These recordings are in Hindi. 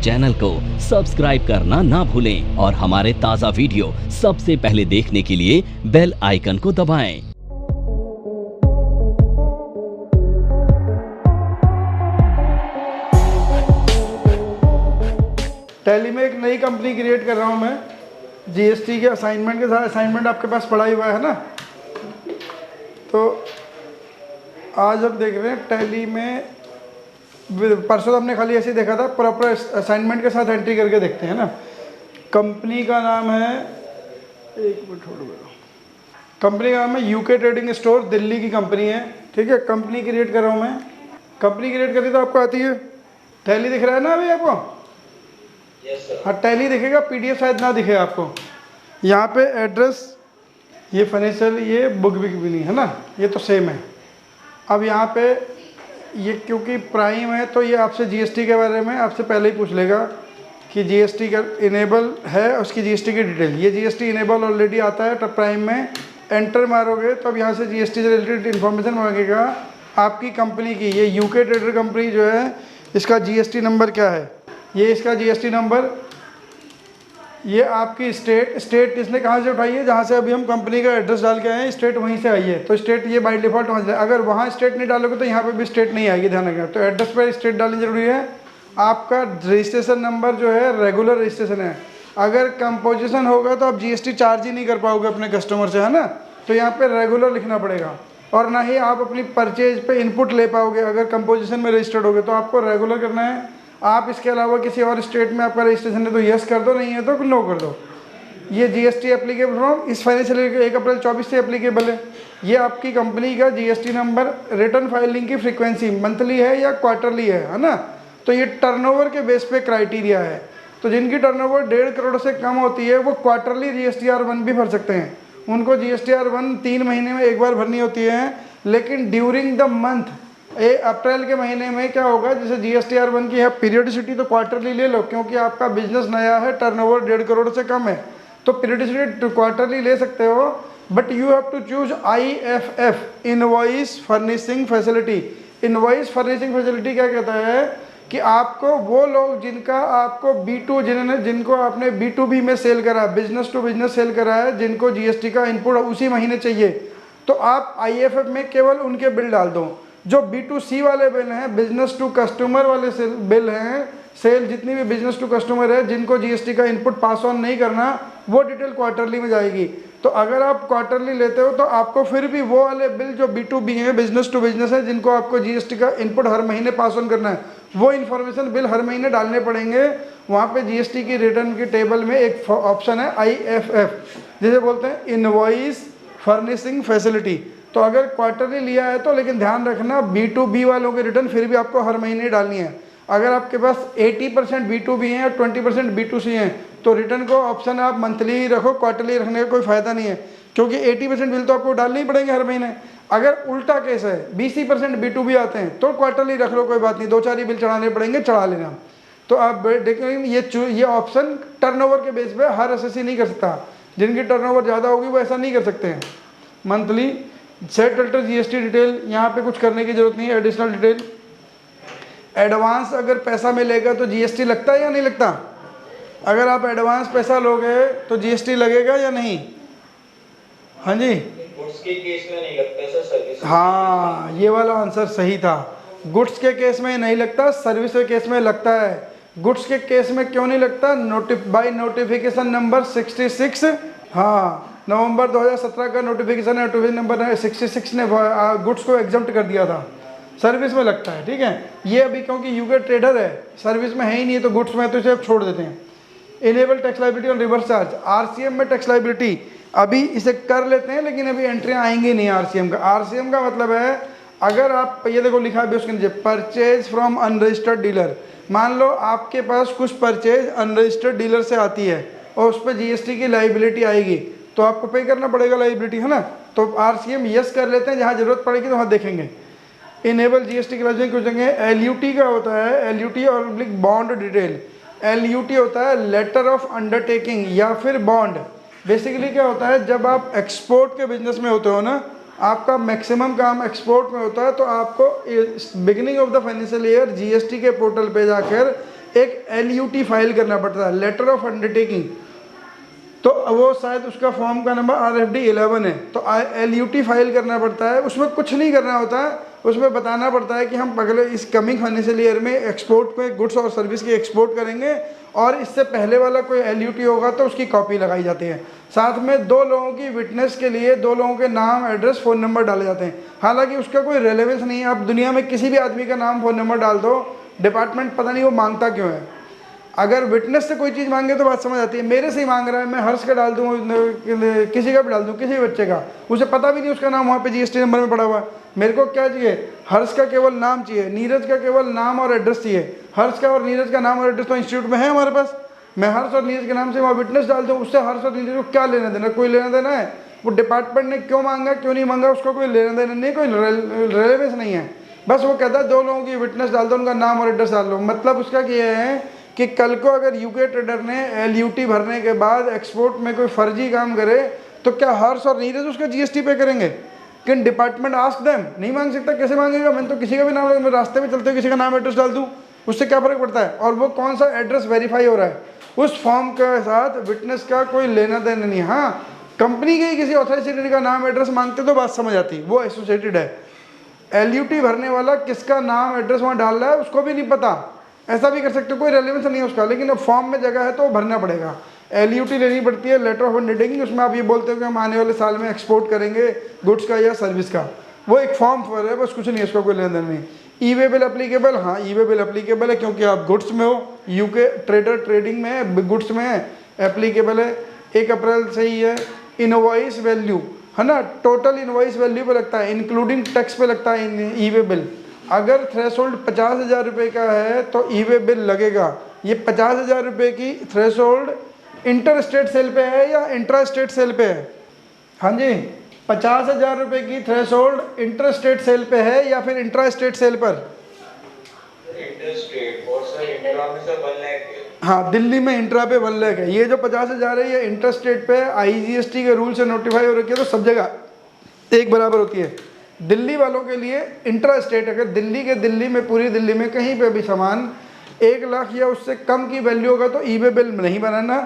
चैनल को सब्सक्राइब करना ना भूलें और हमारे ताज़ा वीडियो सबसे पहले देखने के लिए बेल आइकन को दबाएं। टैली में एक नई कंपनी क्रिएट कर रहा हूँ मैं, जीएसटी के असाइनमेंट के साथ। असाइनमेंट आपके पास पड़ा ही हुआ है ना। तो आज हम देख रहे हैं टैली में, परसों हमने खाली ऐसे ही देखा था, प्रॉपर असाइनमेंट के साथ एंट्री करके देखते हैं ना। कंपनी का नाम है, एक मिनट होल्ड करो, कंपनी का नाम है यूके ट्रेडिंग स्टोर, दिल्ली की कंपनी है। ठीक है, कंपनी क्रिएट कर रहा हूँ मैं। कंपनी क्रिएट करी तो आपको आती है, टैली दिख रहा है ना अभी आपको? हाँ, टैली दिखेगा, पीडीएफ शायद ना दिखे आपको। यहाँ पे एड्रेस, ये फाइनेंशियल, ये बुक भी नहीं है ना, ये तो सेम है। अब यहाँ पे ये क्योंकि प्राइम है तो ये आपसे जीएसटी के बारे में आपसे पहले ही पूछ लेगा कि जीएसटी का इनेबल है, उसकी जीएसटी की डिटेल। ये जीएसटी इनेबल ऑलरेडी आता है, तो प्राइम में एंटर मारोगे तो अब यहाँ से जीएसटी से रिलेटेड इन्फॉर्मेशन मांगेगा आपकी कंपनी की। ये यूके ट्रेडर कंपनी जो है, इसका जीएसटी नंबर क्या है, ये इसका जीएसटी नंबर, ये आपकी स्टेट इसने कहाँ से उठाई है, जहाँ से अभी हम कंपनी का एड्रेस डाल के आए हैं, स्टेट वहीं से आई है। तो स्टेट ये बाय डिफ़ॉल्ट वहाँ से, अगर वहाँ स्टेट नहीं डालोगे तो यहाँ पे भी स्टेट नहीं आएगी, ध्यान रखना। तो एड्रेस पर स्टेट डालनी जरूरी है। आपका रजिस्ट्रेशन नंबर जो है रेगुलर रजिस्ट्रेशन है, अगर कंपोजिशन होगा तो आप जीएसटी चार्ज ही नहीं कर पाओगे अपने कस्टमर से, है ना। तो यहाँ पर रेगुलर लिखना पड़ेगा, और ना ही आप अपनी परचेज पे इनपुट ले पाओगे अगर कंपोजिशन में रजिस्टर्ड होगे। तो आपको रेगुलर करना है। आप इसके अलावा किसी और स्टेट में आपका रजिस्ट्रेशन है तो यस कर दो, नहीं है तो नो कर दो। ये जीएसटी एप्लीकेबल फ्रॉम इस फाइनेंशियल ईयर 1 अप्रैल 24 से एप्लीकेबल है। ये आपकी कंपनी का जीएसटी नंबर, रिटर्न फाइलिंग की फ्रीक्वेंसी मंथली है या क्वार्टरली है ना। तो ये टर्नओवर के बेस पे क्राइटेरिया है। तो जिनकी टर्नओवर 1.5 करोड़ से कम होती है वो क्वार्टरली जीएसटीआर1 भी भर सकते हैं। उनको जीएसटीआर1 3 महीने में एक बार भरनी होती है, लेकिन ड्यूरिंग द मंथ अप्रैल के महीने में क्या होगा, जैसे जीएसटीआर1 की है पीरियडिसिटी, तो क्वार्टरली ले लो, क्योंकि आपका बिजनेस नया है, टर्नओवर 1.5 करोड़ से कम है, तो पीरियडिसिटी क्वार्टरली ले सकते हो। But you have to choose IFF, invoice furnishing facility. Invoice furnishing facility क्या कहता है कि आपको वो लोग जिनका आपको जिनको आपने B2B में सेल करा, बिजनेस टू बिजनेस सेल करा है, जिनको जीएसटी का इनपुट उसी महीने चाहिए, तो आप IFF में केवल उनके बिल डाल दो। जो B2C वाले बिल हैं, बिजनेस टू कस्टमर वाले बिल हैं, सेल जितनी भी बिजनेस टू कस्टमर है, जिनको जीएसटी का इनपुट पास ऑन नहीं करना, वो डिटेल क्वार्टरली में जाएगी। तो अगर आप क्वार्टरली लेते हो तो आपको फिर भी वो वाले बिल जो B2B हैं, बिजनेस टू बिजनेस है, जिनको आपको जीएसटी का इनपुट हर महीने पास ऑन करना है, वो इन्फॉर्मेशन बिल हर महीने डालने पड़ेंगे। वहाँ पे जीएसटी की रिटर्न की टेबल में एक ऑप्शन है IFF, जिसे बोलते हैं इनवॉइस फर्निशिंग फैसिलिटी। तो अगर क्वार्टरली लिया है तो, लेकिन ध्यान रखना B2B वालों की रिटर्न फिर भी आपको हर महीने डालनी है। अगर आपके पास 80% B2B हैं और 20% B2C हैं, तो रिटर्न को ऑप्शन आप मंथली ही रखो, क्वार्टरली रखने का कोई फ़ायदा नहीं है, क्योंकि 80% बिल तो आपको डालने ही पड़ेंगे हर महीने। अगर उल्टा केस है, 20% B2B आते हैं, तो क्वार्टरली रख लो, कोई बात नहीं, 2-4 ही बिल चढ़ाने पड़ेंगे, चढ़ा लेना। तो आप देखेंगे ये ऑप्शन टर्नओवर के बेस पे हर एसएससी नहीं कर सकता। जिनकी टर्नओवर ज़्यादा होगी वो ऐसा नहीं कर सकते हैं। Monthly set alter GST detail, यहाँ पे कुछ करने की जरूरत नहीं है। एडिशनल डिटेल, एडवांस अगर पैसा मिलेगा तो जीएसटी लगता है या नहीं लगता? अगर आप एडवांस पैसा लोगे तो जीएसटी लगेगा या नहीं? हाँ जी, गुड्स के केस में नहीं लगता सर, सर्विस। हाँ, ये वाला आंसर सही था। गुड्स के केस में नहीं लगता, सर्विस के केस में लगता है। गुड्स के केस में क्यों नहीं लगता? बाई नोटिफिकेशन नंबर 66, हाँ, नवंबर 2017 का नोटिफिकेशन है, नोटिफिकेशन नंबर 66 ने गुड्स को एग्जम्प्ट कर दिया था। सर्विस में लगता है, ठीक है। ये अभी क्योंकि यूके ट्रेडर है, सर्विस में है ही नहीं, तो गुड्स में तो इसे छोड़ देते हैं। इनेबल टैक्स लाइबिलिटी और रिवर्स चार्ज, आरसीएम में टैक्स लाइबिलिटी अभी इसे कर लेते हैं, लेकिन अभी एंट्रियाँ आएंगी नहीं आरसीएम का। आरसीएम का मतलब है, अगर आप, ये देखो लिखा है उसके नीचे, परचेज फ्रॉम अनरजिस्टर्ड डीलर। मान लो आपके पास कुछ परचेज अनरजिस्टर्ड डीलर से आती है और उस पर जीएसटी की लाइबिलिटी आएगी, तो आपको पे करना पड़ेगा लाइबिलिटी, है ना। तो आरसीएम यस कर लेते हैं, जहाँ जरूरत पड़ेगी तो वहाँ देखेंगे। इनेबल जीएसटी क्लासिफिकेशन कुछ जगह एलयूटी का होता है, एलयूटी और बॉन्ड डिटेल। एलयूटी होता है लेटर ऑफ अंडरटेकिंग या फिर बॉन्ड। बेसिकली क्या होता है, जब आप एक्सपोर्ट के बिजनेस में होते हो ना, आपका मैक्सिमम काम एक्सपोर्ट में होता है, तो आपको beginning of the financial year GST के पोर्टल पे जाकर एक LUT फाइल करना पड़ता है, लेटर ऑफ अंडरटेकिंग। तो वो शायद उसका फॉर्म का नंबर RFD 11 है। तो LUT फाइल करना पड़ता है, उसमें कुछ नहीं करना होता है, उसमें बताना पड़ता है कि हम अगले इस कमिंग फाइनेंशियल ईयर में एक्सपोर्ट में गुड्स और सर्विस की एक्सपोर्ट करेंगे, और इससे पहले वाला कोई LUT होगा तो उसकी कॉपी लगाई जाती है। साथ में 2 लोगों की विटनेस के लिए 2 लोगों के नाम, एड्रेस, फ़ोन नंबर डाले जाते हैं। हालांकि उसका कोई रेलेवेंस नहीं है, आप दुनिया में किसी भी आदमी का नाम, फ़ोन नंबर डाल दो, डिपार्टमेंट पता नहीं वो मांगता क्यों है। अगर विटनेस से कोई चीज़ मांगे तो बात समझ आती है। मेरे से ही मांग रहा है, मैं हर्ष का डाल दूँ, किसी का भी डाल दूँ, किसी भी बच्चे का, उसे पता भी नहीं उसका नाम वहाँ पे GST नंबर में पड़ा हुआ है। मेरे को क्या चाहिए? हर्ष का केवल नाम चाहिए, नीरज का केवल नाम और एड्रेस चाहिए। हर्ष का और नीरज का नाम और एड्रेस तो इंस्टीट्यूट में है हमारे पास। मैं हर्ष और नीरज के नाम से वहाँ विटनेस डाल दूँ, उससे हर्ष और नीरज को क्या लेना देना? कोई लेना देना है? वो डिपार्टमेंट ने क्यों मांगा, क्यों नहीं मांगा, उसका कोई लेना देना नहीं, कोई रेलेवेंस नहीं है। बस वो कहता है 2 लोगों की विटनेस डाल दो, उनका नाम और एड्रेस डाल दो। मतलब उसका क्या है कि कल को अगर यूके ट्रेडर ने LUT भरने के बाद एक्सपोर्ट में कोई फर्जी काम करे तो क्या हर्ष और नीरज उसका GST पे करेंगे? Can department ask them? नहीं मांग सकता। कैसे मांगेगा? मैंने तो किसी का भी नाम, मैं रास्ते में चलते हुए किसी का नाम एड्रेस डाल दूँ, उससे क्या फ़र्क पड़ता है? और वो कौन सा एड्रेस वेरीफाई हो रहा है, उस फॉर्म के साथ विटनेस का कोई लेना देना नहीं। हाँ, कंपनी के ही किसी ऑथराइजेशन का नाम एड्रेस मांगते तो बात समझ आती, वो एसोसिएटेड है। LUT भरने वाला किसका नाम एड्रेस वहाँ डाल रहा है उसको भी नहीं पता, ऐसा भी कर सकते हो, कोई रेलेवेंस नहीं है उसका, लेकिन अब फॉर्म में जगह है तो भरना पड़ेगा। LUT लेनी पड़ती है, लेटर ऑफ अंडरटेकिंग। उसमें आप ये बोलते हो कि हम आने वाले साल में एक्सपोर्ट करेंगे गुड्स का या सर्विस का, वो एक फॉर्म पर है, बस कुछ नहीं है, उसका कोई लेना देना नहीं। E-way bill applicable? हाँ, ई-वे बिल एप्लीकेबल है क्योंकि आप गुड्स में हो, यूके ट्रेडर ट्रेडिंग में है, गुड्स में है, एप्लीकेबल है। 1 अप्रैल से ही है। इनवॉइस वैल्यू है ना, टोटल इनवॉइस वैल्यू पे लगता है, इंक्लूडिंग टैक्स पे लगता है ई-वे बिल। अगर थ्रेशोल्ड 50,000 रुपये का है तो ई-वे बिल लगेगा। ये 50,000 रुपये की थ्रेशोल्ड इंटर स्टेट सेल पे है या इंट्रा स्टेट सेल पे है? हाँ जी, 50,000 रुपये की थ्रेशोल्ड इंटर स्टेट सेल पे है या फिर इंट्रा स्टेट सेल पर? इंटर स्टेट और सर इंट्रा में सर 1 लाख है। हाँ, दिल्ली में इंट्रा पे 1 लाख है। ये जो 50,000 है ये इंटर स्टेट पे IGST के रूल से नोटिफाई हो रखी है, तो सब जगह एक बराबर होती है। दिल्ली वालों के लिए इंट्रा स्टेट, अगर दिल्ली में पूरी दिल्ली में कहीं पे भी सामान 1 लाख या उससे कम की वैल्यू होगा तो ई-वे बिल नहीं बनाना,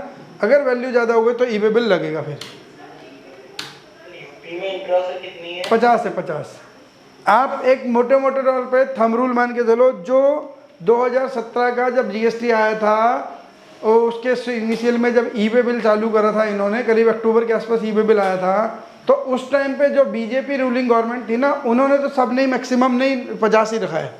अगर वैल्यू ज़्यादा होगी तो ई-वे बिल लगेगा। फिर यूपी में इंट्रा सर कितनी है? 50 से 50। आप एक मोटे तौर पे थंब रूल मान के चलो, जो 2017 का जब GST आया था और उसके इनिशियल में जब ई-वे बिल चालू करा था इन्होंने, करीब अक्टूबर के आसपास ई-वे बिल आया था, तो उस टाइम पे जो बीजेपी रूलिंग गवर्नमेंट थी ना, उन्होंने तो सब नहीं, मैक्सिमम नहीं 50 ही रखा है।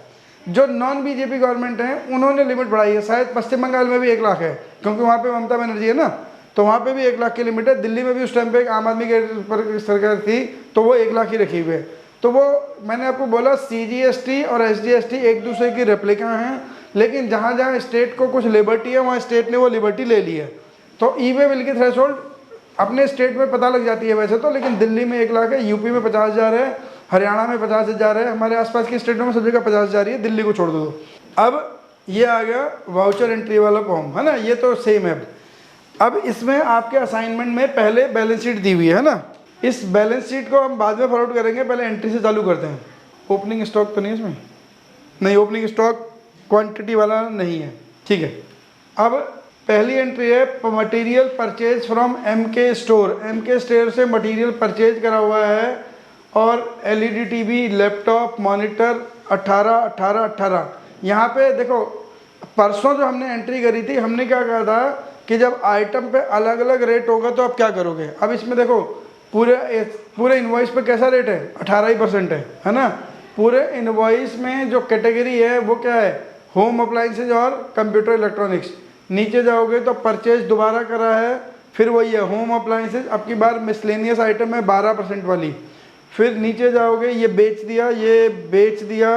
जो नॉन बीजेपी गवर्नमेंट है उन्होंने लिमिट बढ़ाई है। शायद पश्चिम बंगाल में भी 1 लाख है क्योंकि वहाँ पे ममता बनर्जी है ना, तो वहाँ पे भी 1 लाख की लिमिट है। दिल्ली में भी उस टाइम पे एक आम आदमी के पर सरकार थी तो वो 1 लाख ही रखी हुई है। तो वो मैंने आपको बोला CGST और SGST एक दूसरे की रेप्लिका हैं, लेकिन जहाँ जहाँ स्टेट को कुछ लिबर्टी है वहाँ स्टेट ने वो लिबर्टी ले ली है। तो ई-वे बिल की थ्रेशोल्ड अपने स्टेट में पता लग जाती है वैसे तो, लेकिन दिल्ली में 1 लाख है, यूपी में 50,000 है, हरियाणा में 50,000 है, हमारे आसपास की स्टेटों में सब जगह 50,000 ही है, दिल्ली को छोड़ दो। अब ये आ गया वाउचर एंट्री वाला फॉर्म, है ना, ये तो सेम है। अब इसमें आपके असाइनमेंट में पहले बैलेंस शीट दी हुई है ना, इस बैलेंस शीट को हम बाद में फॉरवर्ड करेंगे, पहले एंट्री से चालू करते हैं। ओपनिंग स्टॉक तो नहीं इसमें? नहीं, ओपनिंग स्टॉक क्वांटिटी वाला नहीं है, ठीक है। अब पहली एंट्री है material purchase from MK store. MK store से मटेरियल परचेज करा हुआ है और LED TV, लैपटॉप, मॉनिटर 18। यहाँ पे देखो, परसों जो हमने एंट्री करी थी, हमने क्या कहा था कि जब आइटम पे अलग अलग रेट होगा तो आप क्या करोगे। अब इसमें देखो पूरे इनवॉइस पे कैसा रेट है, 18% है ना। पूरे इनवॉइस में जो कैटेगरी है वो क्या है, होम अप्लाइंसेज और कंप्यूटर इलेक्ट्रॉनिक्स। नीचे जाओगे तो परचेज दोबारा करा है, फिर वही है होम अप्लाइंसेज, अब की बार मिसलेनियस आइटम है 12% वाली। फिर नीचे जाओगे, ये बेच दिया, ये बेच दिया,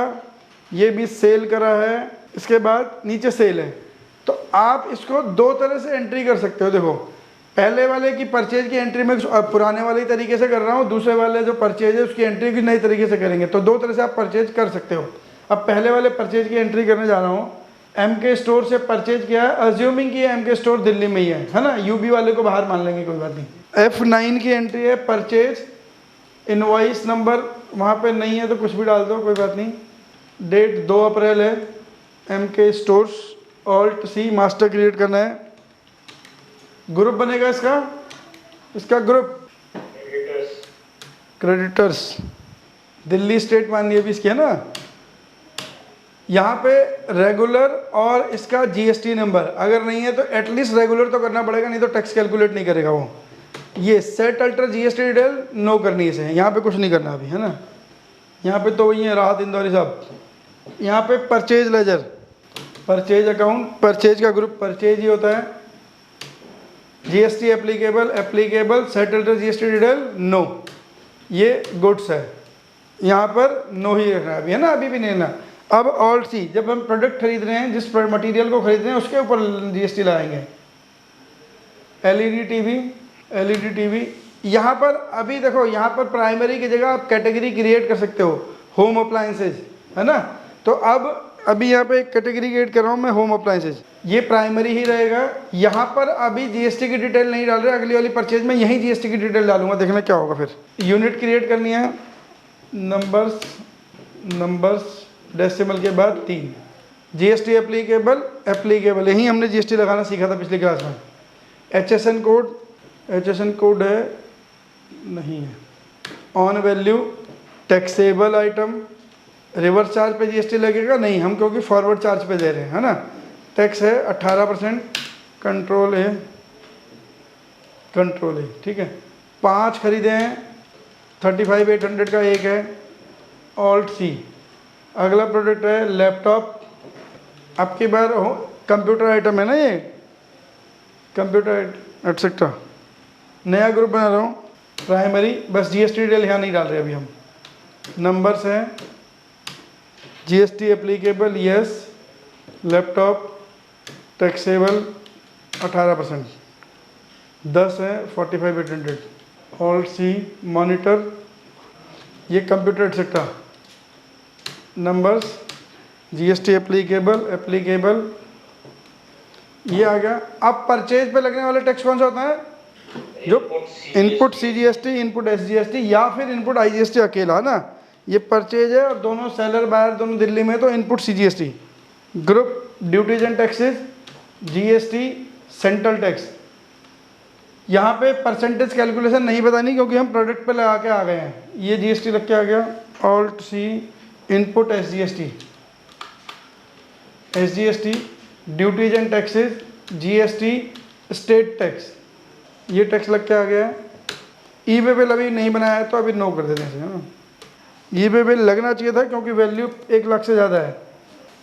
ये भी सेल करा है, इसके बाद नीचे सेल है। तो आप इसको 2 तरह से एंट्री कर सकते हो। देखो, पहले वाले की परचेज की एंट्री में पुराने वाले तरीके से कर रहा हूँ, दूसरे वाले जो परचेज है उसकी एंट्री भी नई तरीके से करेंगे, तो 2 तरह से आप परचेज कर सकते हो। अब पहले वाले परचेज की एंट्री करने जा रहा हूँ। MK स्टोर से परचेज किया है, अज्यूमिंग कि MK स्टोर दिल्ली में ही है ना, UB वाले को बाहर मान लेंगे, कोई बात नहीं। F9 की एंट्री है परचेज, इनवॉइस नंबर वहाँ पे नहीं है तो कुछ भी डाल दो, कोई बात नहीं। डेट 2 अप्रैल है, MK stores, alt C master create करना है, ग्रुप बनेगा इसका ग्रुप क्रेडिटर्स, दिल्ली स्टेट माननी है भी इसकी है ना। यहाँ पे रेगुलर और इसका जीएसटी नंबर अगर नहीं है तो एटलीस्ट रेगुलर तो करना पड़ेगा, नहीं तो टैक्स कैलकुलेट नहीं करेगा वो। ये set alter GST detail no करनी है इसे, यहाँ पे कुछ नहीं करना अभी है ना। यहाँ पे तो वही है राहत इंदौरी साहब। यहाँ पे purchase ledger, purchase account, purchase का ग्रुप परचेज ही होता है। GST applicable set alter GST detail no, ये गुड्स है, यहाँ पर नो ही रखना है अभी है ना, अभी भी नहीं लेना। अब ऑल्ट सी, जब हम प्रोडक्ट खरीद रहे हैं, जिस मटेरियल को खरीद रहे हैं उसके ऊपर जीएसटी लगाएंगे। एलईडी टीवी, यहाँ पर अभी देखो, यहाँ पर प्राइमरी की जगह आप कैटेगरी क्रिएट कर सकते हो, होम अप्लायंसेज है ना। तो अब अभी यहाँ पे एक कैटेगरी क्रिएट कर रहा हूँ मैं, होम अप्लायंसेज, ये प्राइमरी ही रहेगा। यहाँ पर अभी जीएसटी की डिटेल नहीं डाल रहे, अगली वाली परचेज में यही जीएसटी की डिटेल डालूंगा, देखना क्या होगा फिर। यूनिट क्रिएट करनी है, नंबर्स डेसिमल के बाद 3, जीएसटी एप्लीकेबल यही हमने जीएसटी लगाना सीखा था पिछली क्लास में। एचएसएन कोड है नहीं है। On value taxable item, reverse charge पे जीएसटी लगेगा नहीं, हम क्योंकि फॉरवर्ड चार्ज पे दे रहे हैं है ना। टैक्स है 18%, कंट्रोल है ठीक है। 5 खरीदे हैं, 35,800 का एक है। ऑल्ट सी, अगला प्रोडक्ट है लैपटॉप, आपकी बार कंप्यूटर आइटम है ना, ये कंप्यूटर एटसेट्रा। नया ग्रुप बना रहा हूँ, प्राइमरी, बस जीएसटी डिटेल यहाँ नहीं डाल रहे अभी हम। नंबर्स हैं, GST applicable yes, laptop taxable 18%, 10 है 45,800। ऑल्ट सी मॉनिटर, ये computer etcetera. Numbers, GST applicable ये आ गया। अब परचेज पे लगने वाला टैक्स कौन सा होता है? जो इनपुट सीजीएसटी, इनपुट एसजीएसटी या फिर इनपुट आईजीएसटी अकेला ना, ये परचेज है और दोनों सेलर बायर दोनों दिल्ली में, तो input CGST. Group duties and taxes, GST central tax. यहाँ पे परसेंटेज कैलकुलेशन नहीं बतानी क्योंकि हम प्रोडक्ट पे लगा के आ गए हैं, ये जीएसटी लग के आ गया। Alt C input SGST duties and taxes, GST state tax, ये टैक्स लग के आ गया। ई वे बिल अभी नहीं बनाया है तो अभी नो कर देते हैं है ना। ई वे बिल लगना चाहिए था क्योंकि वैल्यू 1 लाख से ज़्यादा है।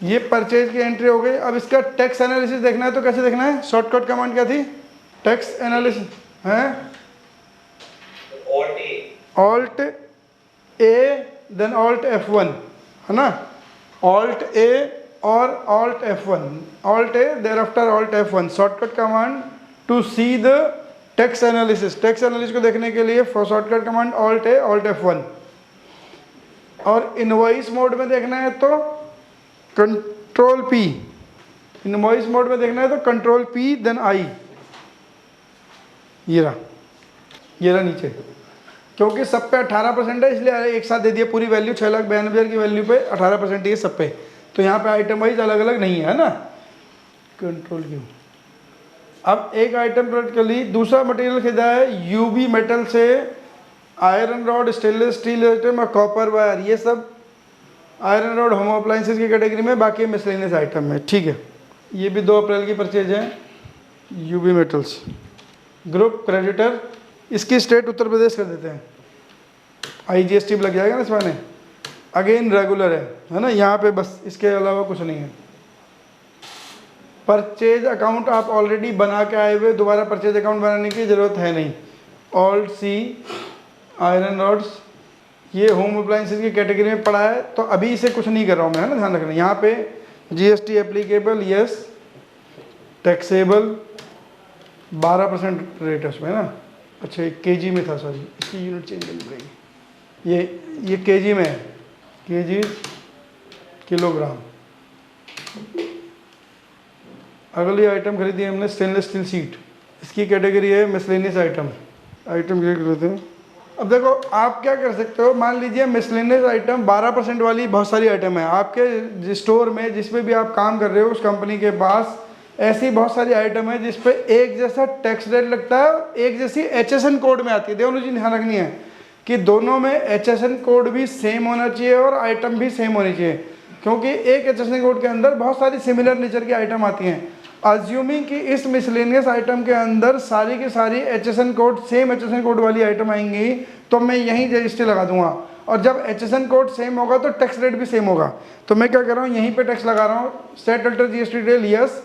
ये परचेज की एंट्री हो गई। अब इसका टैक्स एनालिसिस देखना है तो कैसे देखना है? शॉर्टकट कमांड क्या थी? टैक्स एनालिसिस है alt A then alt F1 है ना। ऑल्ट ए और alt F1, alt A thereafter alt F1, shortcut command to see the tax analysis. Tax analysis को देखने के लिए shortcut command alt A alt F1। और इनवॉइस मोड में देखना है तो कंट्रोल पी, इनवॉइस मोड में देखना है तो कंट्रोल पी देन आई। ये रहा नीचे, क्योंकि सब पे 18% है इसलिए एक साथ दे दिया पूरी वैल्यू 6,92,000 की वैल्यू पे 18% ये सब पे। तो यहाँ पे आइटम वाइज अलग अलग नहीं है ना। कंट्रोल क्यों। अब एक आइटम प्रोडक्ट कर ली। दूसरा मटेरियल खरीदा है यूबी मेटल से, iron rod, stainless steel item और कॉपर वायर, ये सब आयरन रॉड होम अप्लायंसेज की कैटेगरी में, बाकी मिसलेनियस आइटम है। ठीक है, ये भी 2 अप्रैल की परचेज है। यूबी मेटल्स ग्रुप क्रेडिटर, इसकी स्टेट उत्तर प्रदेश कर देते हैं, आईजीएसटी भी लग जाएगा ना इसमें। अगेन रेगुलर है ना, यहाँ पे बस इसके अलावा कुछ नहीं है। परचेज अकाउंट आप ऑलरेडी बना के आए हुए, दोबारा परचेज अकाउंट बनाने की ज़रूरत है नहीं। ऑल्ट सी आयरन रॉड्स, ये होम अप्लायंसेज की कैटेगरी में पड़ा है तो अभी इसे कुछ नहीं कर रहा हूँ मैं, है ना, ध्यान रखना। यहाँ पे GST applicable yes, taxable 12% rate है उसमें ना। अच्छा, ये केजी में था, सॉरी, इसकी यूनिट चेंज करनी पड़ेगी। ये केजी में है, केजी किलोग्राम। अगली आइटम खरीदी है हमने स्टेनलेस स्टील सीट, इसकी कैटेगरी है मिसलेनियस आइटम। आइटम ये कर लेते हैं अब देखो आप क्या कर सकते हो, मान लीजिए मिसलेनियस आइटम 12% वाली बहुत सारी आइटम है आपके स्टोर में, जिसमें भी आप काम कर रहे हो उस कंपनी के पास ऐसी बहुत सारी आइटम है जिस पे एक जैसा टैक्स रेट लगता है, एक जैसी HSN कोड में आती है। दोनों चीज़ ध्यान रखनी है कि दोनों में HSN कोड भी सेम होना चाहिए और आइटम भी सेम होनी चाहिए, क्योंकि एक HSN कोड के अंदर बहुत सारी सिमिलर नेचर की आइटम आती हैं। अज्यूमिंग कि इस मिसलेनियस आइटम के अंदर सारी की सारी HSN code same HSN code वाली आइटम आएंगी, तो मैं यहीं GST लगा दूंगा, और जब HSN कोड सेम होगा तो टैक्स रेट भी सेम होगा। तो मैं क्या कर रहा हूँ, यहीं पे टैक्स लगा रहा हूँ, set alter GST detail yes,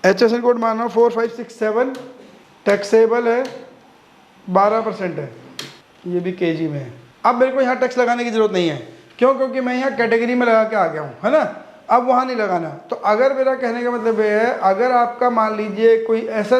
HSN code मान रहा हूँ 4567, टैक्सेबल है 12% है, ये भी KG में है। अब मेरे को यहाँ टैक्स लगाने की जरूरत नहीं है, क्यों? क्योंकि मैं यहाँ कैटेगरी में लगा के आ गया हूँ, है ना, अब वहाँ नहीं लगाना। तो अगर मेरा कहने का मतलब ये है, अगर आपका मान लीजिए कोई ऐसा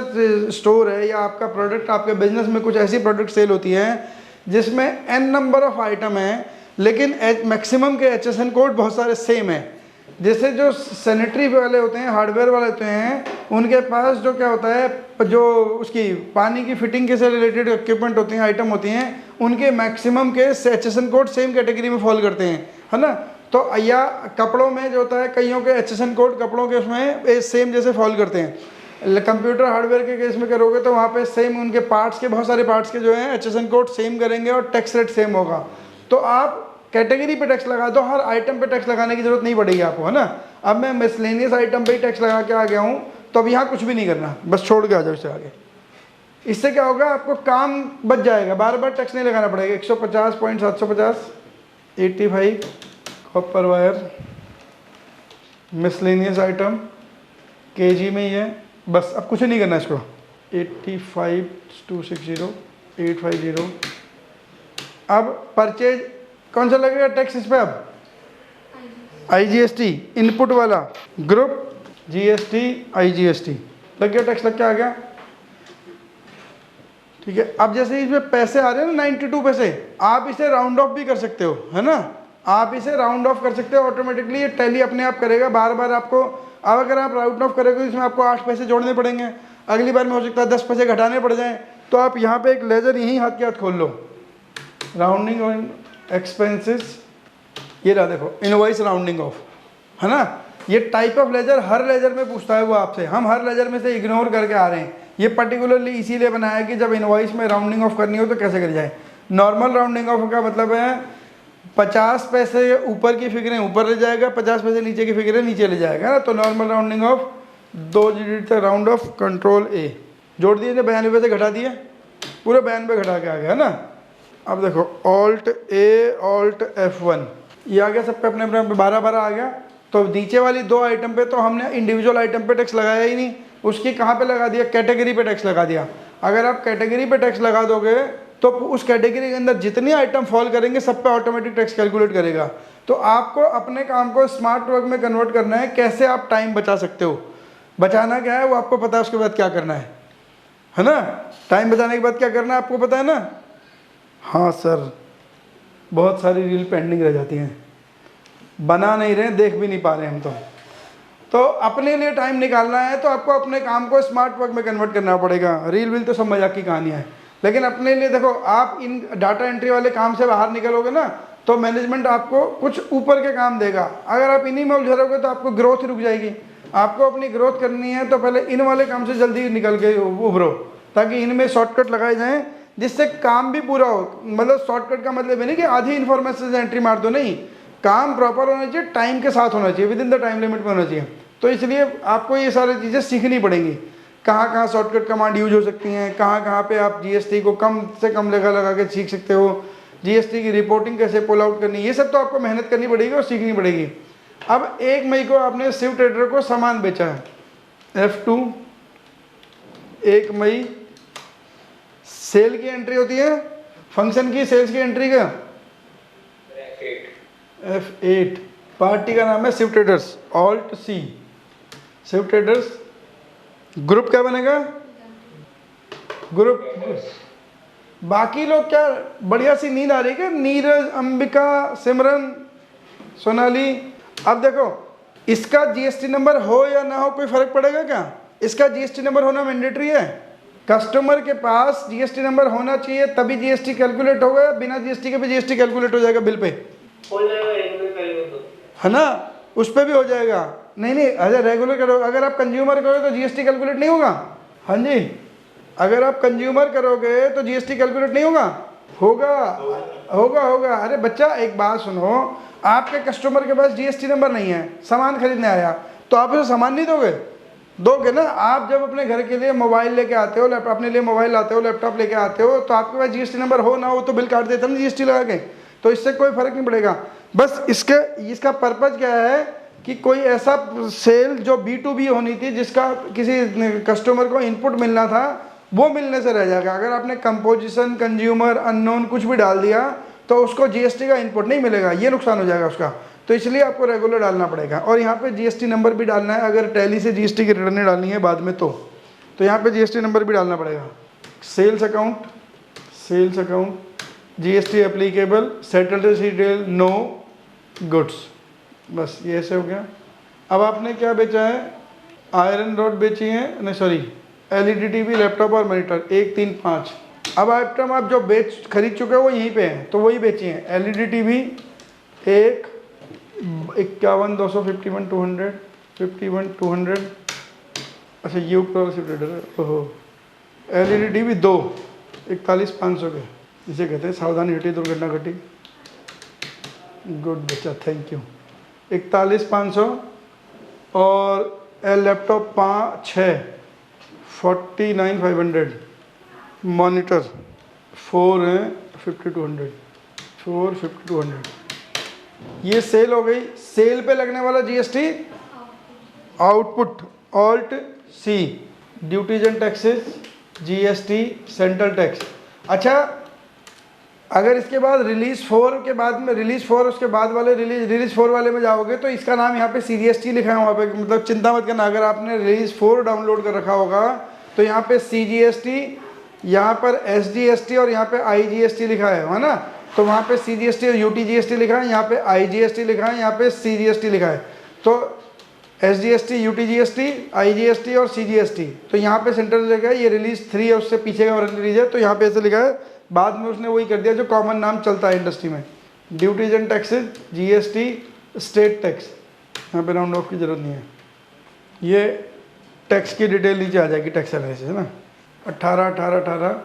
स्टोर है या आपका प्रोडक्ट, आपके बिजनेस में कुछ ऐसी प्रोडक्ट सेल होती हैं जिसमें n नंबर ऑफ आइटम है लेकिन मैक्सिमम के HSN कोड बहुत सारे सेम है, जैसे जो सैनिटरी वाले होते हैं, हार्डवेयर वाले होते हैं, उनके पास जो क्या होता है, जो उसकी पानी की फिटिंग के से रिलेटेड इक्विपमेंट होते हैं, आइटम होती हैं, उनके मैक्सिमम के HSN कोड सेम कैटेगरी में फॉल करते हैं, है ना। तो या कपड़ों में जो होता है, कईयों के HSN कोड कपड़ों के उसमें सेम जैसे फॉल करते हैं। कंप्यूटर हार्डवेयर के केस में करोगे तो वहाँ पे सेम उनके पार्ट्स के, बहुत सारे पार्ट्स के जो हैं HSN कोड सेम करेंगे और टैक्स रेट सेम होगा। तो आप कैटेगरी पे टैक्स लगा दो, हर आइटम पे टैक्स लगाने की जरूरत नहीं पड़ेगी आपको, है ना। अब मैं मिसलेनियस आइटम पे ही टैक्स लगा के आ गया हूँ, तो अब यहाँ कुछ भी नहीं करना, बस छोड़ के आ जाओ इससे आगे। इससे क्या होगा, आपको काम बच जाएगा, बार बार टैक्स नहीं लगाना पड़ेगा। 150.750 85 copper wire miscellaneous item KG में ही है, बस अब कुछ नहीं करना इसको। 85,260 850। अब परचेज कौन सा लगेगा टैक्स इस पे, अब IGST इनपुट वाला, ग्रुप GST IGST लग गया, टैक्स लग के आ गया, ठीक है। अब जैसे इसमें पैसे आ रहे हैं ना 92 पैसे, आप इसे राउंड ऑफ भी कर सकते हो, है ना, आप इसे राउंड ऑफ कर सकते हो ऑटोमेटिकली, ये टैली अपने आप करेगा बार बार आपको। अब अगर आप राउंड ऑफ करोगे तो इसमें आपको 8 पैसे जोड़ने पड़ेंगे, अगली बार में हो सकता है 10 पैसे घटाने पड़ जाएं। तो आप यहाँ पे एक लेजर यहीं हाथ के हाथ खोल लो, राउंडिंग ऑन एक्सपेंसेस, ये रहा देखो, इनवॉइस राउंडिंग ऑफ, है ना। ये टाइप ऑफ लेजर हर लेजर में पूछता है वो आपसे, हम हर लेजर में से इग्नोर करके आ रहे हैं। ये पर्टिकुलरली इसीलिए बनाया है कि जब इनवॉइस में राउंडिंग ऑफ करनी हो तो कैसे कर जाए। नॉर्मल राउंडिंग ऑफ का मतलब है 50 पैसे ऊपर की फिगरें ऊपर ले जाएगा, 50 पैसे नीचे की फिगरें नीचे ले जाएगा ना। तो नॉर्मल राउंडिंग ऑफ 2 डिजिट तक राउंड ऑफ, कंट्रोल A जोड़ दिए, 92 से घटा दिए, पूरे 92 घटा के आ गया ना। अब देखो Alt A Alt F1 ये आ गया, सब पे अपने अपने 12 आ गया। तो नीचे वाली 2 आइटम पे तो हमने इंडिविजुअल आइटम पे टैक्स लगाया ही नहीं, उसकी कहाँ पे लगा दिया, कैटेगरी पे टैक्स लगा दिया। अगर आप कैटेगरी पे टैक्स लगा दोगे तो उस कैटेगरी के अंदर जितनी आइटम फॉल करेंगे सब पे ऑटोमेटिक टैक्स कैलकुलेट करेगा। तो आपको अपने काम को स्मार्ट वर्क में कन्वर्ट करना है, कैसे आप टाइम बचा सकते हो, बचाना क्या है वो आपको पता है, उसके बाद क्या करना है ना। टाइम बचाने के बाद क्या करना है आपको पता है ना। हाँ सर, बहुत सारी रील पेंडिंग रह जाती हैं, बना नहीं रहे, देख भी नहीं पा रहे हम तो अपने लिए टाइम निकालना है तो आपको अपने काम को स्मार्ट वर्क में कन्वर्ट करना पड़ेगा। रील विल तो सब मजाक की कहानियाँ है, लेकिन अपने लिए देखो, आप इन डाटा एंट्री वाले काम से बाहर निकलोगे ना तो मैनेजमेंट आपको कुछ ऊपर के काम देगा। अगर आप इन्हीं में उलझे रहोगे तो आपको ग्रोथ रुक जाएगी। आपको अपनी ग्रोथ करनी है तो पहले इन वाले काम से जल्दी निकल के उभरो, ताकि इनमें शॉर्टकट लगाए जाएँ जिससे काम भी पूरा हो। मतलब शॉर्टकट का मतलब ये नहीं कि आधी इन्फॉर्मेशन से एंट्री मार दो, नहीं, काम प्रॉपर होना चाहिए, टाइम के साथ होना चाहिए, with in the time limit में होना चाहिए। तो इसलिए आपको ये सारी चीज़ें सीखनी पड़ेंगी, कहाँ कहाँ शॉर्टकट कमांड यूज हो सकती हैं, कहाँ कहाँ पे आप GST को कम से कम लगा के सीख सकते हो, GST की रिपोर्टिंग कैसे पुल आउट करनी, ये सब तो आपको मेहनत करनी पड़ेगी और सीखनी पड़ेगी। अब 1 मई को आपने शिव ट्रेडर को सामान बेचा है, F2 1 मई सेल की एंट्री होती है, फंक्शन की सेल्स की एंट्री का F8, पार्टी का नाम है Shiv traders, Alt C, Shiv traders. Group क्या बनेगा, ग्रुप। बाकी लोग क्या बढ़िया सी नींद आ रही है क्या, नीरज, अंबिका, सिमरन, सोनाली। अब देखो, इसका GST नंबर हो या ना हो कोई फर्क पड़ेगा क्या, इसका GST नंबर होना मैंडेटरी है, कस्टमर के पास जीएसटी नंबर होना चाहिए तभी जीएसटी कैलकुलेट होगा, या बिना जीएसटी के भी जीएसटी कैलकुलेट हो जाएगा बिल पे, हो जाएगा रेगुलर करेंगे तो। है ना, उस पर भी हो जाएगा। नहीं नहीं, अगर रेगुलर करोगे, अगर आप कंज्यूमर करोगे तो जीएसटी कैलकुलेट नहीं होगा। हाँ जी, अगर आप कंज्यूमर करोगे तो जीएसटी कैलकुलेट नहीं होगा। होगा होगा होगा। अरे बच्चा एक बात सुनो, आपके कस्टमर के पास जीएसटी नंबर नहीं है, सामान खरीदने आया, तो आप उसे सामान नहीं दोगे? दोगे ना। आप जब अपने घर के लिए मोबाइल लेके आते हो, अपने लिए मोबाइल लाते हो, लैपटॉप लेके आते हो, तो आपके पास जीएसटी नंबर हो ना हो तो बिल काट देता ना जीएसटी लगा के, तो इससे कोई फर्क नहीं पड़ेगा। बस इसका पर्पज क्या है कि कोई ऐसा सेल जो B2B होनी थी, जिसका किसी कस्टमर को इनपुट मिलना था, वो मिलने से रह जाएगा। अगर आपने कंपोजिशन, कंज्यूमर, अननोन कुछ भी डाल दिया तो उसको जीएसटी का इनपुट नहीं मिलेगा, ये नुकसान हो जाएगा उसका। तो इसलिए आपको रेगुलर डालना पड़ेगा। और यहाँ पे जीएसटी नंबर भी डालना है, अगर टैली से जीएसटी की रिटर्नें डालनी है बाद में तो यहाँ पे जीएसटी नंबर भी डालना पड़ेगा। Sales account, GST applicable, settled detail, no goods, बस ये ऐसे हो गया। अब आपने क्या बेचा है? आयरन रॉड बेची है, नहीं सॉरी, एलईडी टीवी, लैपटॉप और मॉनिटर, 1, 3, 5। अब आइटम आप जो खरीद चुके हो वो यहीं पे हैं, तो वही बेची हैं। एलईडी टीवी 1, 51, 200, 51, 200, 51, 200, अच्छा ये ऊपर रेफ्रिजरेटर, ओहो। एलईडी टीवी 2, 41, 500 के, इसे कहते हैं सावधानी हटी दुर्घटना घटी। गुड बच्चा, थैंक यू। 41, 500। और लैपटॉप 6, 49, 500। मॉनिटर 4 है, 5200, 4, 5200। ये सेल हो गई। सेल पे लगने वाला GST output, alt C, duties and taxes, GST, central tax. अच्छा, अगर इसके बाद रिलीज 4 के बाद में, रिलीज 4 उसके बाद वाले रिलीज 4 वाले में जाओगे तो इसका नाम यहाँ पे सीजीएसटी लिखा है वहाँ पे, मतलब चिंता मत करना। अगर आपने रिलीज 4 डाउनलोड कर रखा होगा तो यहाँ पे सीजीएसटी, यहाँ पर एसजीएसटी और यहाँ पे आईजीएसटी लिखा है ना। तो वहाँ पे सीजीएसटी और यूटीजीएसटी लिखा है, यहाँ पे आईजीएसटी लिखा है, यहाँ पे सीजीएसटी लिखा है। तो एसजीएसटी, यूटीजीएसटी, आईजीएसटी और सीजीएसटी, तो यहाँ पे सेंट्रल लिखा है। ये रिलीज 3 है, उससे पीछे का रिलीज है, तो यहाँ पे ऐसे लिखा है। बाद में उसने वही कर दिया जो कॉमन नाम चलता है इंडस्ट्री में, duties and taxes, GST, state tax. यहाँ पे राउंड ऑफ की जरूरत नहीं है। ये टैक्स की डिटेल नीचे आ जाएगी, टैक्स एनालिसिस है ना। 18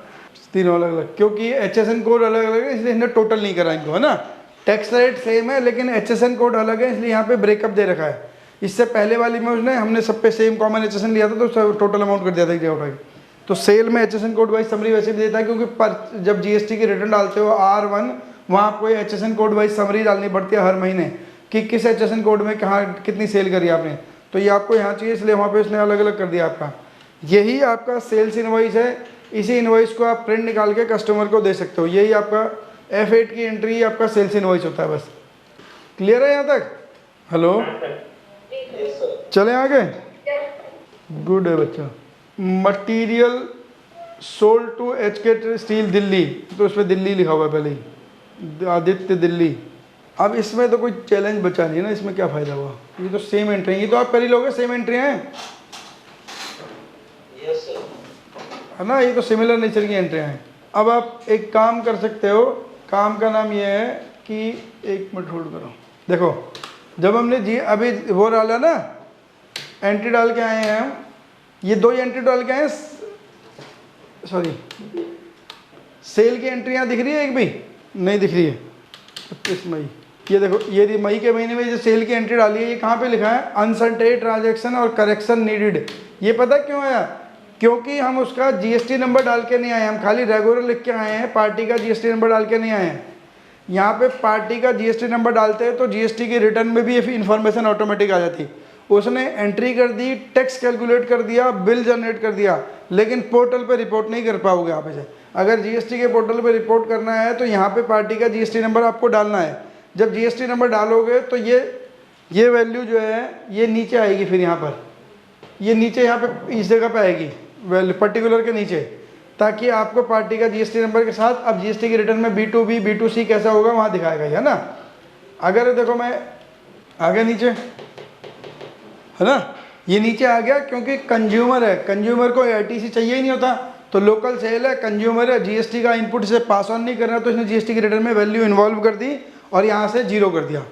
तीनों अलग अलग, क्योंकि HSN कोड अलग अलग है इसलिए हमने टोटल नहीं करा इनको, है ना। टैक्स रेट सेम है लेकिन HSN कोड अलग है, इसलिए यहाँ पे ब्रेकअप दे रखा है। इससे पहले वाली में उसने हमने सब पे सेम कॉमन HSN लिया था तो टोटल अमाउंट कर दिया था एक जगह उठा के। तो सेल में HSN कोड वाइज समरी वैसे भी देता है, क्योंकि जब जीएसटी की रिटर्न डालते हो R1, वहाँ आपको HSN कोड वाइज समरी डालनी पड़ती है हर महीने कि किस HSN कोड में कहाँ कितनी सेल करी आपने। तो ये आपको यहाँ चाहिए, इसलिए वहाँ पे इसने अलग अलग कर दिया आपका। यही आपका सेल्स इनवॉइस है। इसी इनवॉइस को आप प्रिंट निकाल के कस्टमर को दे सकते हो। यही आपका F8 की एंट्री आपका सेल्स इनवॉइस होता है। बस क्लियर है यहाँ तक? हेलो, चले आगे। गुड है बच्चा। Material sold to HK steel Delhi, तो उसमें दिल्ली लिखा हुआ है पहले ही, आदित्य दिल्ली। अब इसमें तो कोई चैलेंज बचा नहीं है ना, इसमें क्या फ़ायदा हुआ? ये तो सेम एंट्री है, ये तो आप कर ही लोगे, सेम एंट्री हैं है ना, ये तो सिमिलर नेचर की एंट्रियाँ हैं। अब आप एक काम कर सकते हो, काम का नाम ये है कि 1 मिनट होल्ड करो। देखो, जब हमने अभी वो डाला ना, एंट्री डाल के आए हैं हम, ये 2 ही एंट्री डाल के आए, सॉरी, सेल की एंट्रियाँ दिख रही है? एक भी नहीं दिख रही है। 25 मई, ये देखो, ये मई के महीने में जो सेल की एंट्री डाली है, ये कहाँ पे लिखा है? अनसर्टेन ट्रांजैक्शन और करेक्शन नीडेड। ये पता क्यों आया? क्योंकि हम उसका जीएसटी नंबर डाल के नहीं आए, हम खाली रेगुलर लिख के आए हैं, पार्टी का जीएसटी नंबर डाल के नहीं आए हैं। यहाँ पे पार्टी का जीएसटी नंबर डालते हैं तो जीएसटी की रिटर्न में भी इन्फॉर्मेशन ऑटोमेटिक आ जाती। उसने एंट्री कर दी, टैक्स कैलकुलेट कर दिया, बिल जनरेट कर दिया, लेकिन पोर्टल पे रिपोर्ट नहीं कर पाओगे आप इसे। अगर जीएसटी के पोर्टल पे रिपोर्ट करना है तो यहाँ पे पार्टी का जीएसटी नंबर आपको डालना है। जब जीएसटी नंबर डालोगे तो ये वैल्यू जो है ये नीचे आएगी, फिर यहाँ पर ये नीचे यहाँ पे इस जगह पे आएगी वैल्यू पर्टिकुलर के नीचे, ताकि आपको पार्टी का जीएसटी नंबर के साथ अब जीएसटी की रिटर्न में B2B B2C कैसा होगा वहाँ दिखाएगा, है ना। अगर देखो मैं आगे नीचे है ना, ये नीचे आ गया क्योंकि कंज्यूमर है, कंज्यूमर को AITC चाहिए ही नहीं होता, तो लोकल सेल है, कंज्यूमर है, जीएसटी का इनपुट से पास ऑन नहीं करना, तो इसने जीएसटी के रिटर्न में वैल्यू इन्वॉल्व कर दी और यहाँ से जीरो कर दिया।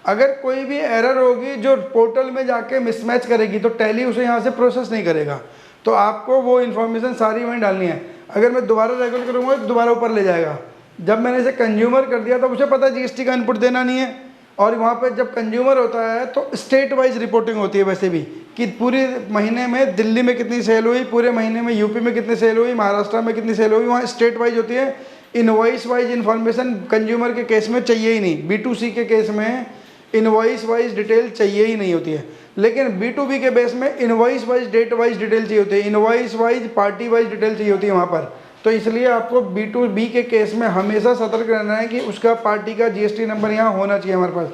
अगर कोई भी एरर होगी जो पोर्टल में जाके मिसमैच करेगी तो टैली उसे यहाँ से प्रोसेस नहीं करेगा, तो आपको वो इन्फॉर्मेशन सारी वहीं डालनी है। अगर मैं दोबारा रेगुलर करूँगा तो दोबारा ऊपर ले जाएगा। जब मैंने इसे कंज्यूमर कर दिया तो उसे पता है जीएसटी का इनपुट देना नहीं है, और वहाँ पे जब कंज्यूमर होता है तो स्टेट वाइज रिपोर्टिंग होती है वैसे भी, कि पूरे महीने में दिल्ली में कितनी सेल हुई, पूरे महीने में यूपी में कितनी सेल हुई, महाराष्ट्र में कितनी सेल हुई, वहाँ स्टेट वाइज होती है। इनवॉइस वाइज इन्फॉर्मेशन कंज्यूमर के केस में चाहिए ही नहीं, B2C के केस में इनवॉइस वाइज डिटेल चाहिए ही नहीं होती है, लेकिन B2B के बेस में invoice wise date wise detail चाहिए होती है, invoice wise party wise detail चाहिए होती है वहाँ पर। तो इसलिए आपको B2B के केस में हमेशा सतर्क रहना है कि उसका पार्टी का जीएसटी नंबर यहाँ होना चाहिए हमारे पास।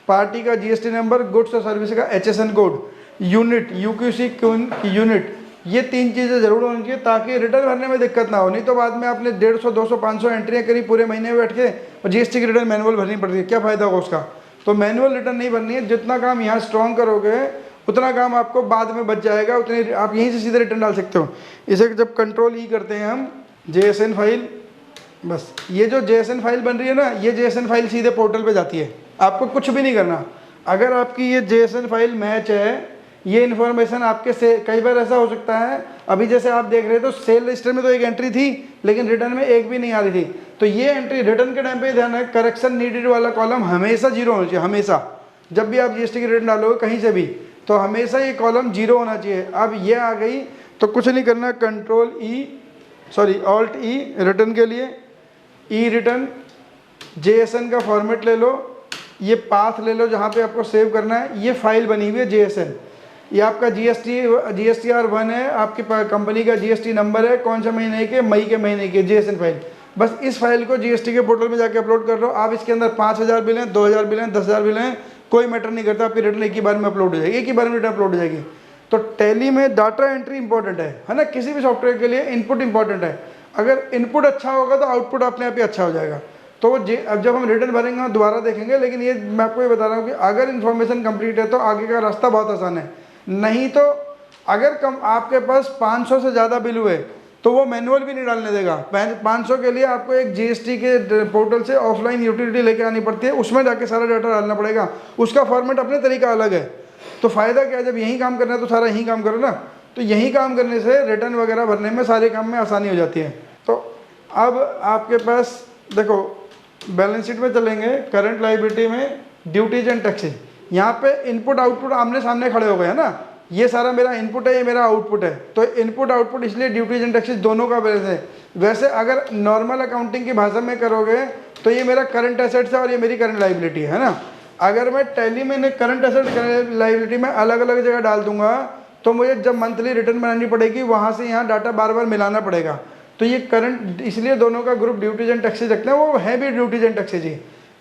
पार्टी का जीएसटी नंबर, गुड्स और सर्विस का HSN code, unit UQC unit, ये 3 चीज़ें ज़रूर होनी चाहिए ताकि रिटर्न भरने में दिक्कत ना हो। नहीं तो बाद में आपने 150, 200, 500 एंट्रियाँ करी पूरे महीने में बैठ के और जीएसटी की रिटर्न मैनुअल भरनी पड़ती है, क्या फ़ायदा होगा उसका। तो मैनुअल रिटर्न नहीं भरनी है, जितना काम यहाँ स्ट्रॉन्ग करोगे उतना काम आपको बाद में बच जाएगा, उतनी आप यहीं से सीधे रिटर्न डाल सकते हो। इसे जब कंट्रोल ई करते हैं हम, JSN फाइल, बस ये जो JSN फाइल बन रही है ना, ये JSN फाइल सीधे पोर्टल पे जाती है, आपको कुछ भी नहीं करना। अगर आपकी ये JSN फाइल मैच है, ये इन्फॉर्मेशन आपके से कई बार ऐसा हो सकता है, अभी जैसे आप देख रहे हो तो सेल रजिस्टर में तो एक एंट्री थी लेकिन रिटर्न में एक भी नहीं आ रही थी, तो ये एंट्री रिटर्न के टाइम पे ध्यान है, करेक्शन नीडेड वाला कॉलम हमेशा जीरो होना चाहिए। हमेशा जब भी आप जीएसटी की रिटर्न डालोगे कहीं से भी, तो हमेशा ये कॉलम जीरो होना चाहिए। अब ये आ गई तो कुछ नहीं करना, Alt E रिटर्न के लिए, ई रिटर्न, JSN का फॉर्मेट ले लो, ये पाथ ले लो जहाँ पे आपको सेव करना है, ये फाइल बनी हुई है JSN, ये आपका GSTR1 है, आपकी कंपनी का GST नंबर है, कौन सा महीने के, मई के महीने की JSN फाइल। बस इस फाइल को GST के पोर्टल में जाके अपलोड कर लो। आप इसके अंदर 5000 बिल हैं, 2000 बिल हैं, 10,000 बिल हैं, कोई मैटर नहीं करता, आपकी रिटर्न एक ही बार में अपलोड हो जाएगी, एक ही बार में रिटर्न अपलोड हो जाएगी। तो टैली में डाटा एंट्री इंपॉर्टेंट है ना, किसी भी सॉफ्टवेयर के लिए इनपुट इंपॉर्टेंट है। अगर इनपुट अच्छा होगा तो आउटपुट अपने आप ही अच्छा हो जाएगा। तो अब जब हम रिटर्न भरेंगे हम दोबारा देखेंगे, लेकिन ये मैं आपको ये बता रहा हूँ कि अगर इन्फॉर्मेशन कंप्लीट है तो आगे का रास्ता बहुत आसान है। नहीं तो अगर आपके पास 500 से ज़्यादा बिल हुए तो वो मैनुअल भी नहीं डालने देगा। 500 के लिए आपको एक जीएसटी के पोर्टल से ऑफलाइन यूटिलिटी लेके आनी पड़ती है, उसमें जाके सारा डाटा डालना पड़ेगा, उसका फॉर्मेट अपने तरीका अलग है। तो फ़ायदा क्या है, जब यही काम करना है तो सारा यही काम करो ना। तो यही काम करने से रिटर्न वगैरह भरने में सारे काम में आसानी हो जाती है। तो अब आपके पास देखो, बैलेंस शीट में चलेंगे, करंट लायबिलिटी में ड्यूटीज एंड टैक्सेज, यहाँ पे इनपुट आउटपुट आमने सामने खड़े हो गए हैं ना, ये सारा मेरा इनपुट है, ये मेरा आउटपुट है। तो इनपुट आउटपुट इसलिए ड्यूटीज एंड टैक्सेज दोनों का बैलेंस है। वैसे अगर नॉर्मल अकाउंटिंग की भाषा में करोगे तो ये मेरा करंट एसेट्स है और ये मेरी करंट लायबिलिटी है ना। अगर मैं टैली में करंट एसेट लायबिलिटी में अलग अलग जगह डाल दूंगा तो मुझे जब मंथली रिटर्न बनानी पड़ेगी वहाँ से यहाँ डाटा बार बार मिलाना पड़ेगा। तो ये करंट, इसलिए दोनों का ग्रुप ड्यूटीज एंड टैक्सेज रखते हैं, वो है भी duties and taxes he.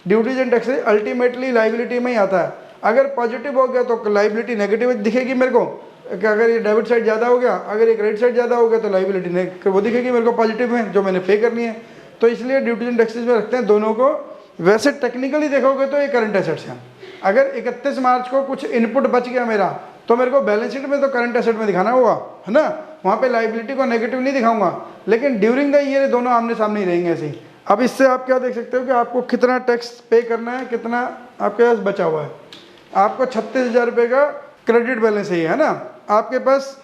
Duties and taxes ultimately liability में ही आता है। अगर पॉजिटिव हो गया तो लायबिलिटी नेगेटिव दिखेगी मेरे को, कि अगर ये डेबिट साइड ज़्यादा हो गया, अगर ये क्रेडिट साइड ज़्यादा हो गया तो लायबिलिटी वो दिखेगी मेरे को पॉजिटिव में, जो मैंने पे करनी है। तो इसलिए ड्यूटीज एंड टैक्सेज में रखते हैं दोनों को। वैसे टेक्निकली देखोगे तो ये करंट एसेट्स हैं। अगर 31 मार्च को कुछ इनपुट बच गया मेरा तो मेरे को बैलेंस शीट में तो करंट एसेट में दिखाना होगा, है ना, वहाँ पे लायबिलिटी को नेगेटिव नहीं दिखाऊंगा। लेकिन ड्यूरिंग द ईयर दोनों आमने सामने ही रहेंगे ऐसे ही। अब इससे आप क्या देख सकते हो कि आपको कितना टैक्स पे करना है, कितना आपके पास बचा हुआ है। आपको 36,000 रुपये का क्रेडिट बैलेंस है ना, आपके पास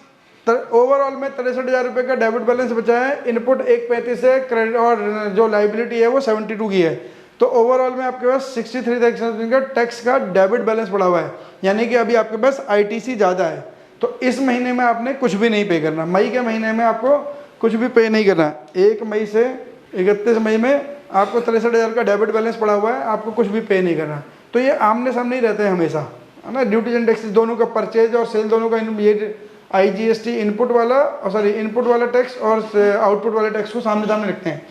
ओवरऑल में 63,000 रुपये का डेबिट बैलेंस बचा है। इनपुट 135 है, क्रेडिट और जो लायबिलिटी है वो 72 की है। तो ओवरऑल में आपके पास 63,000 का टैक्स का डेबिट बैलेंस पड़ा हुआ है, यानी कि अभी आपके पास ITC ज़्यादा है। तो इस महीने में आपने कुछ भी नहीं पे करना, मई के महीने में आपको कुछ भी पे नहीं करना। 1 मई से 31 मई में आपको 63,000 का डेबिट बैलेंस पड़ा हुआ है, आपको कुछ भी पे नहीं करना। तो ये आमने सामने ही रहते हैं हमेशा, है ना। ड्यूटीज एंड टैक्सेस दोनों का, परचेज और सेल दोनों का, ये IGST इनपुट वाला इनपुट वाला टैक्स और आउटपुट वाले टैक्स को सामने सामने रखते हैं।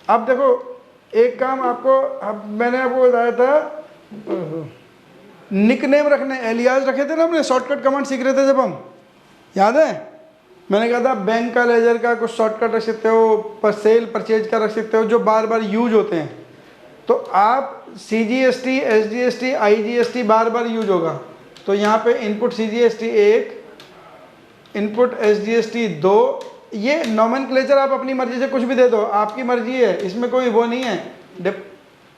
अब देखो एक काम आपको, अब मैंने आपको बताया था निकनेम रखने, एलियास रखे थे ना अपने, शॉर्टकट कमांड सीख रहे थे जब हम, याद है। मैंने कहा था बैंक का, लेजर का कुछ शॉर्टकट रख सकते हो, पर सेल परचेज का रख सकते हो, जो बार बार यूज होते हैं। तो आप CGST, SGST, IGST बार बार यूज होगा। तो यहाँ पे इनपुट CGST 1, इनपुट SGST 2, ये नॉमेनक्लेचर आप अपनी मर्जी से कुछ भी दे दो, आपकी मर्जी है, इसमें कोई वो नहीं है।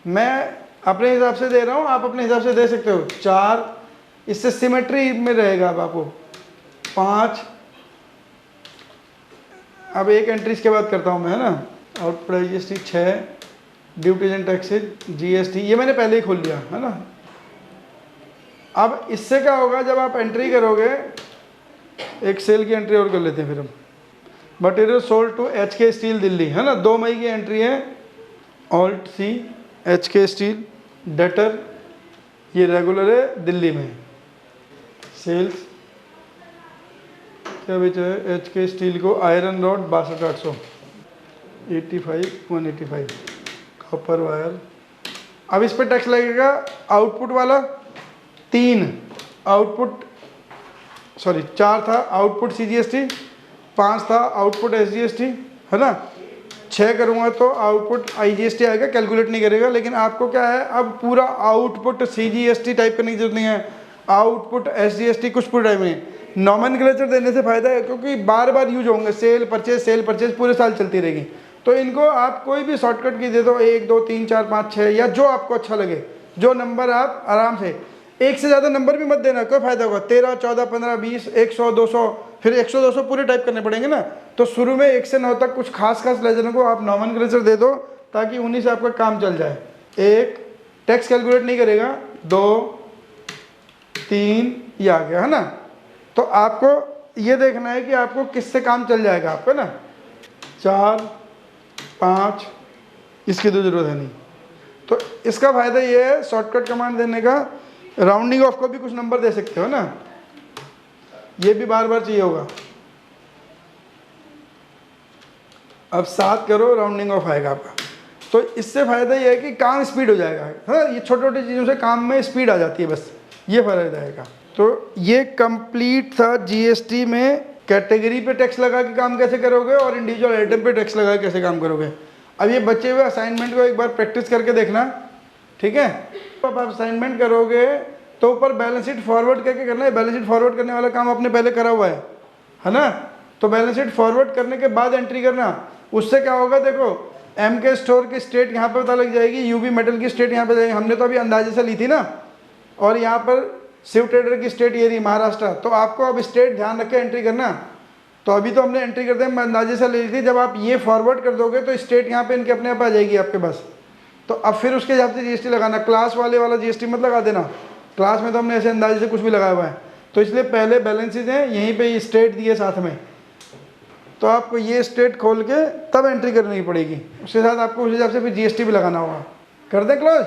मैं अपने हिसाब से दे रहा हूँ, आप अपने हिसाब से दे सकते हो। 4 इससे सिमेट्री में रहेगा। अब आपको 5, अब एक एंट्री इसके बाद करता हूँ मैं, है ना। Output GST 6, duties and taxes GST, ये मैंने पहले ही खोल लिया, है ना। अब इससे क्या होगा, जब आप एंट्री करोगे, एक सेल की एंट्री और कर लेते हैं फिर हम। Material sold to HK steel Delhi, है ना, 2 मई की एंट्री है। Alt C HK steel debtor, ये रेगुलर है दिल्ली में। सेल्स क्या बेचा है, HK स्टील को आयरन रॉड 62,800, 85,185, कॉपर वायर। अब इस पर टैक्स लगेगा आउटपुट वाला 3, आउटपुट 4 था आउटपुट CGST, 5 था आउटपुट SGST, है ना। 6 करूँगा तो आउटपुट IGST आएगा, कैलकुलेट नहीं करेगा। लेकिन आपको क्या है, अब पूरा आउटपुट CGST टाइप करने की जरूरत नहीं है, आउटपुट SGST कुछ पूरा टाइप नहीं। नॉमेनक्लेचर देने से फ़ायदा है, क्योंकि बार बार यूज होंगे, सेल परचेज पूरे साल चलती रहेगी। तो इनको आप कोई भी शॉर्टकट की दे दो, 1 2 3 4 5 6, या जो आपको अच्छा लगे, जो नंबर आप आराम से, एक से ज़्यादा नंबर भी मत देना, कोई फायदा होगा। 13 14 15 20 100 200, फिर 100 200 पूरे टाइप करने पड़ेंगे ना। तो शुरू में 1 से 9 तक कुछ खास लेजरों को आप नॉमेनक्लेचर दे दो, ताकि उन्हीं से आपका काम चल जाए। 1 टैक्स कैलकुलेट नहीं करेगा, 2 3 ये आ गया, है ना। तो आपको ये देखना है कि आपको किससे काम चल जाएगा आपका ना। 4 5 इसकी तो ज़रूरत है नहीं। तो इसका फ़ायदा ये है शॉर्टकट कमांड देने का, राउंडिंग ऑफ को भी कुछ नंबर दे सकते हो ना, ये भी बार बार चाहिए होगा। अब 7 करो, राउंडिंग ऑफ आएगा आपका। तो इससे फ़ायदा ये है कि काम स्पीड हो जाएगा, है ना। ये छोटी छोटी चीज़ों से काम में स्पीड आ जाती है, बस ये फ़ायदा आएगा। तो ये कंप्लीट था GST में कैटेगरी पे टैक्स लगा के काम कैसे करोगे, और इंडिविजुअल आइटम पे टैक्स लगा के कैसे काम करोगे। अब ये बचे हुए असाइनमेंट को एक बार प्रैक्टिस करके देखना, ठीक है। तो अब आप असाइनमेंट करोगे तो ऊपर बैलेंस शीट फॉरवर्ड करके करना है। बैलेंस शीट फॉरवर्ड करने वाला काम आपने पहले करा हुआ है ना। तो बैलेंस शीट फॉरवर्ड करने के बाद एंट्री करना। उससे क्या होगा, देखो MK स्टोर की स्टेट यहाँ पर पता लग जाएगी, UB मेटल की स्टेट यहाँ पर जाएगी, हमने तो अभी अंदाजे से ली थी ना। और यहाँ पर शिव ट्रेडर की स्टेट ये रही महाराष्ट्र। तो आपको अब स्टेट ध्यान रख के एंट्री करना। तो अभी तो हमने एंट्री करते हैं अंदाजे से ले ली थी, जब आप ये फॉरवर्ड कर दोगे तो स्टेट यहाँ पे इनके अपने आप आ जाएगी आपके पास। तो अब फिर उसके हिसाब से GST लगाना। क्लास वाला GST मत लगा देना, क्लास में तो हमने ऐसे अंदाजे से कुछ भी लगाया हुआ है। तो इसलिए पहले बैलेंसेज हैं, यहीं पे स्टेट दिए साथ में, तो आपको ये स्टेट खोल के तब एंट्री करनी पड़ेगी। उसके साथ आपको उस हिसाब से फिर GST भी लगाना होगा। कर दें क्लोज।